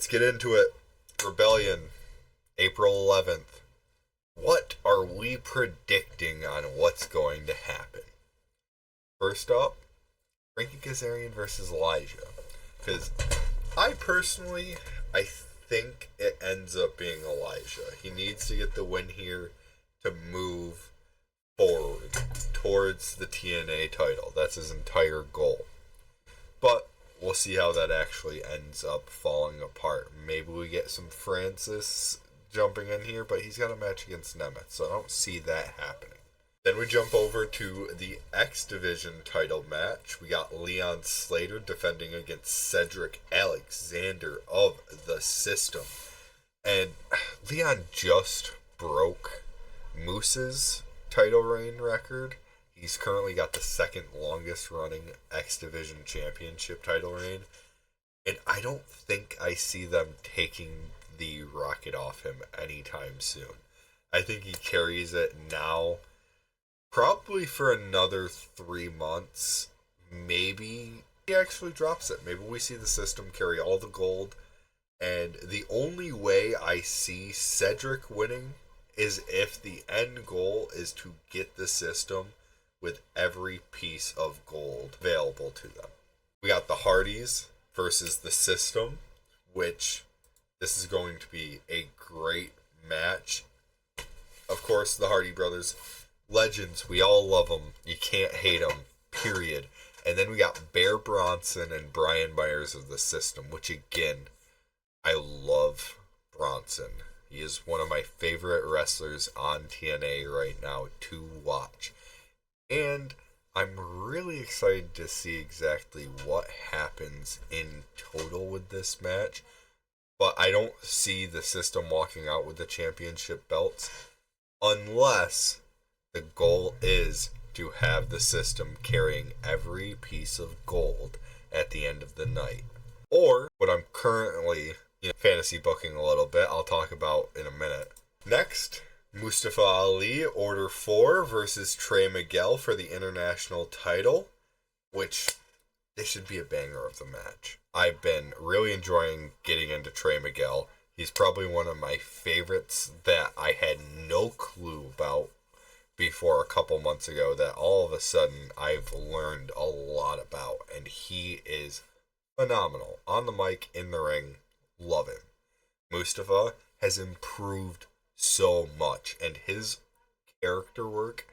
let's get into it. Rebellion, April 11th. What are we predicting on what's going to happen? First up, Frankie Kazarian versus Elijah. Because I think it ends up being Elijah. He needs to get the win here to move forward towards the TNA title. That's his entire goal. But we'll see how that actually ends up falling apart. Maybe we get some Francis jumping in here, but he's got a match against Nemeth, so I don't see that happening. Then we jump over to the X Division title match. We got Leon Slater defending against Cedric Alexander of the System. And Leon just broke Moose's title reign record. He's currently got the second longest running X Division Championship title reign. And I don't think I see them taking the rocket off him anytime soon. I think he carries it now, probably for another 3 months. Maybe he actually drops it. Maybe we see the System carry all the gold. And the only way I see Cedric winning is if the end goal is to get the System with every piece of gold available to them. We got the Hardys versus the System, which this is going to be a great match. Of course, the Hardy brothers, legends, we all love them. You can't hate them, period. And then we got Bear Bronson and Brian Myers of the System, which again, I love Bronson. He is one of my favorite wrestlers on TNA right now to watch. And I'm really excited to see exactly what happens in total with this match. But I don't see the System walking out with the championship belts unless the goal is to have the System carrying every piece of gold at the end of the night. Or what I'm currently fantasy booking a little bit, I'll talk about in a minute. Next, Mustafa Ali, Order 4 versus Trey Miguel for the international title, which this should be a banger of the match. I've been really enjoying getting into Trey Miguel. He's probably one of my favorites that I had no clue about before a couple months ago that all of a sudden I've learned a lot about, and he is phenomenal. On the mic, in the ring, love him. Mustafa has improved so much, and his character work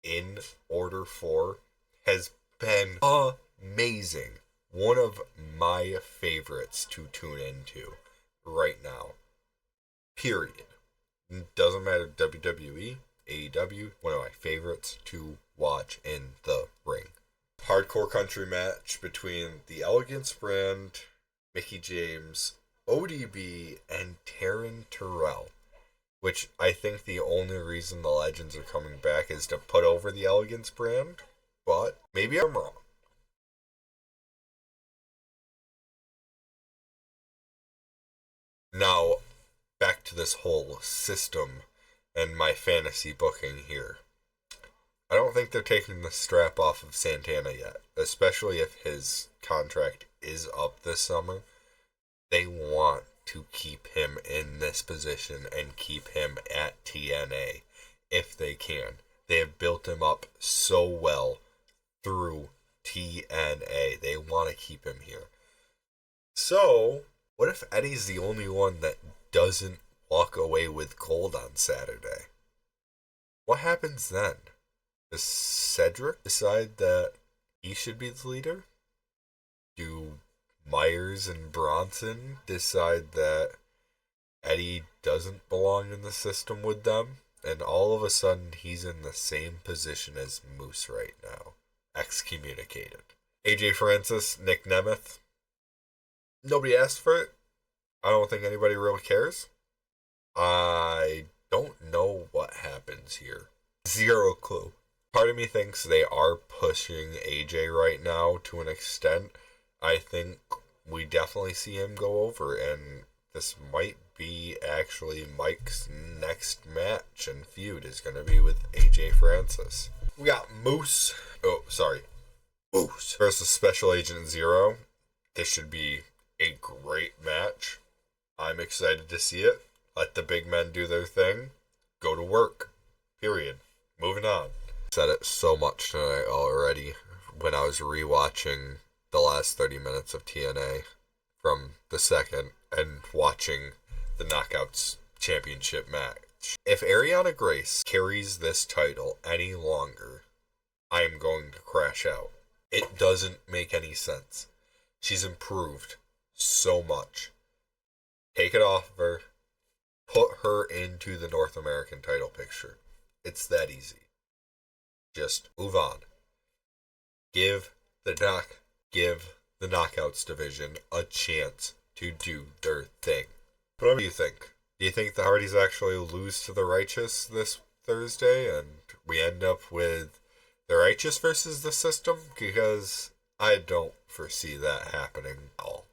in Order 4 has been amazing. One of my favorites to tune into right now. Period. Doesn't matter WWE, AEW, one of my favorites to watch in the ring. Hardcore country match between the Elegance brand, Mickie James, ODB, and Taryn Terrell. Which I think the only reason the Legends are coming back is to put over the Elegance brand. But maybe I'm wrong. Now, back to this whole System and my fantasy booking here. I don't think they're taking the strap off of Santana yet, especially if his contract is up this summer. They want to keep him in this position and keep him at TNA if they can. They have built him up so well through TNA. They want to keep him here. So, what if Eddie's the only one that doesn't walk away with gold on Saturday? What happens then? Does Cedric decide that he should be the leader? Do Myers and Bronson decide that Eddie doesn't belong in the System with them? And all of a sudden, he's in the same position as Moose right now. Excommunicated. AJ Francis, Nick Nemeth. Nobody asked for it. I don't think anybody really cares. I don't know what happens here. Zero clue. Part of me thinks they are pushing AJ right now to an extent. I think we definitely see him go over, and this might be actually Mike's next match and feud is going to be with AJ Francis. We got Moose versus Special Agent Zero. This should be a great match. excited to see it. Let the big men do their thing. Go to work. Period. Moving on. Said it so much tonight already when I was rewatching the last 30 minutes of TNA from the second and watching the Knockouts Championship match. If Arianna Grace carries this title any longer, I am going to crash out. It doesn't make any sense. She's improved so much. Take it off of her. Put her into the North American title picture. It's that easy. Just move on. Give the Knockouts division a chance to do their thing. What do you think? Do you think the Hardys actually lose to the Righteous this Thursday and we end up with the Righteous versus the System? Because I don't foresee that happening at all.